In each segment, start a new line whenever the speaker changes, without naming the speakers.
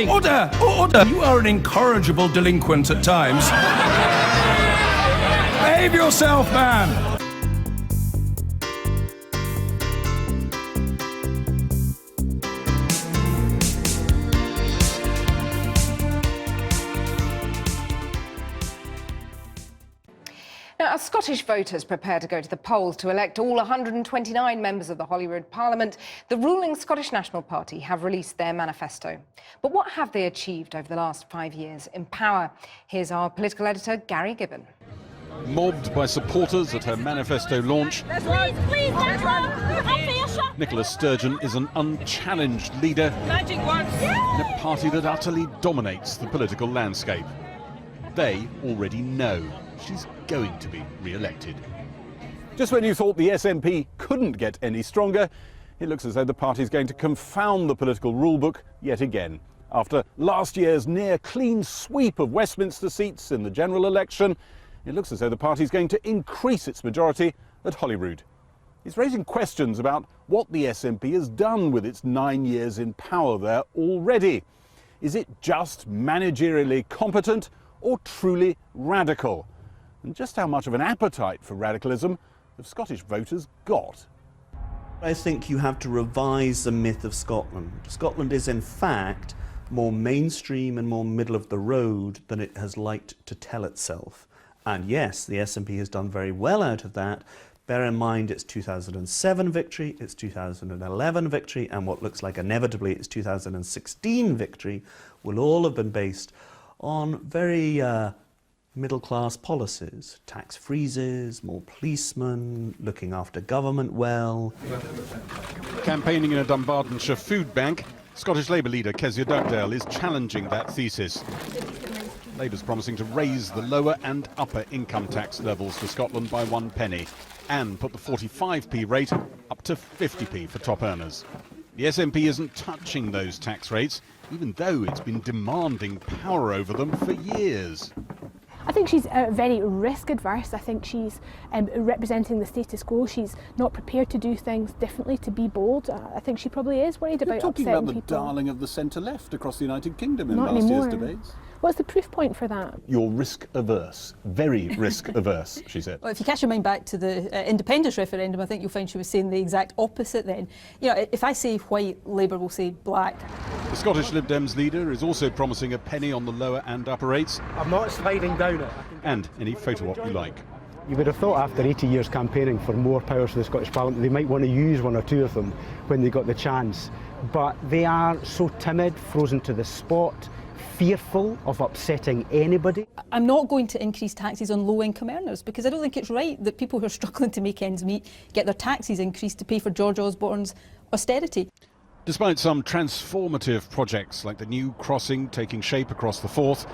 Order! Order! You are an incorrigible delinquent at times. Behave yourself, man!
Now, as Scottish voters prepare to go to the polls to elect all 129 members of the Holyrood Parliament, the ruling Scottish National Party have released their manifesto. But what have they achieved over the last 5 years in power? Here's our political editor, Gary Gibbon.
Mobbed by supporters at her manifesto launch, Nicola Sturgeon is an unchallenged leader in a party that utterly dominates the political landscape. They already know she's going to be re-elected.
Just when you thought the SNP couldn't get any stronger, it looks as though the party's going to confound the political rulebook yet again. After last year's near clean sweep of Westminster seats in the general election, it looks as though the party's going to increase its majority at Holyrood. It's raising questions about what the SNP has done with its 9 years in power there already. Is it just managerially competent or truly radical? And just how much of an appetite for radicalism have Scottish voters got?
I think you have to revise the myth of Scotland. Scotland is in fact more mainstream and more middle of the road than it has liked to tell itself. And yes, the SNP has done very well out of that. Bear in mind its 2007 victory, its 2011 victory, and what looks like inevitably its 2016 victory will all have been based on very middle-class policies, tax freezes, more policemen, looking after government well.
Campaigning in a Dumbartonshire food bank, Scottish Labour leader Kezia Dugdale is challenging that thesis. Labour's promising to raise the lower and upper income tax levels for Scotland by 1 penny and put the 45p rate up to 50p for top earners. The SNP isn't touching those tax rates, even though it's been demanding power over them for years.
I think she's very risk adverse. I think she's representing the status quo. She's not prepared to do things differently, to be bold. I think she probably is worried about upsetting people.
You're talking about the darling of the centre-left across the United Kingdom in
Not
last
anymore.
year's debates.
What's the proof point for that?
You're risk averse, very risk averse, she said.
Well, if you cast your mind back to the independence referendum, I think you'll find she was saying the exact opposite then. You know, if I say white, Labour will say black.
The Scottish Lib Dems leader is also promising a penny on the lower and upper rates.
I'm not sliding down it.
And any photo op you like.
You would have thought after 80 years campaigning for more powers for the Scottish Parliament, they might want to use one or two of them when they got the chance. But they are so timid, frozen to the spot, fearful of upsetting anybody.
I'm not going to increase taxes on low-income earners because I don't think it's right that people who are struggling to make ends meet get their taxes increased to pay for George Osborne's austerity.
Despite some transformative projects like the new crossing taking shape across the Forth,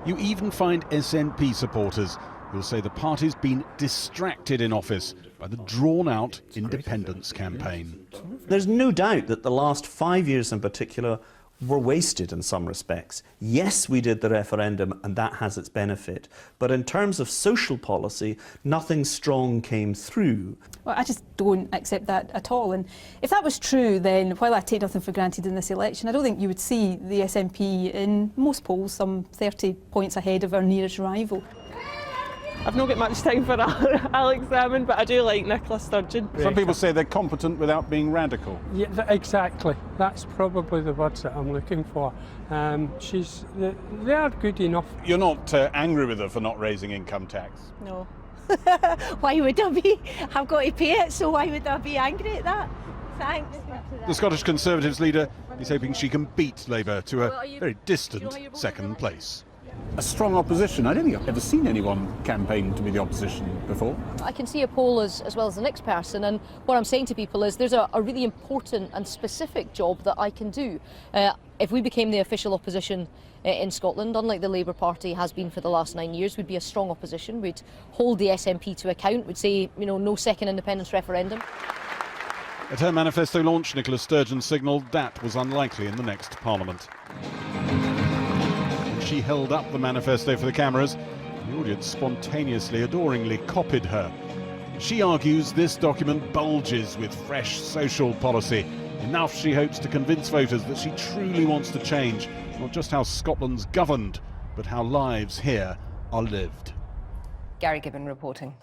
you even find SNP supporters who'll say the party's been distracted in office by the drawn-out independence campaign.
There's no doubt that the last 5 years in particular were wasted in some respects. Yes, we did the referendum and that has its benefit, but in terms of social policy, nothing strong came through.
Well, I just don't accept that at all. And if that was true, then while I take nothing for granted in this election, I don't think you would see the SNP in most polls some 30 points ahead of our nearest rival.
I've not got much time for Alex Salmon, but I do like Nicola Sturgeon.
Some people say they're competent without being radical.
Yeah, exactly. That's probably the words that I'm looking for. They are good enough.
You're not angry with her for not raising income tax?
No. Why would I be? I've got to pay it, so why would I be angry at that? Thanks.
The Scottish Conservatives leader is hoping she can beat Labour to a very distant second place.
A strong opposition. I don't think I've ever seen anyone campaign to be the opposition before.
I can see a poll as well as the next person, and what I'm saying to people is there's a really important and specific job that I can do. If we became the official opposition in Scotland, unlike the Labour Party has been for the last 9 years, we'd be a strong opposition. We'd hold the SNP to account, we'd say, you know, no second independence referendum.
At her manifesto launch, Nicola Sturgeon signalled that was unlikely in the next Parliament. She held up the manifesto for the cameras. The audience spontaneously, adoringly copied her. She argues this document bulges with fresh social policy Enough, she hopes, to convince voters that she truly wants to change not just how Scotland's governed, but how lives here are lived.
Gary Gibbon reporting.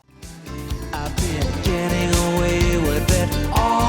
I've been getting away with it all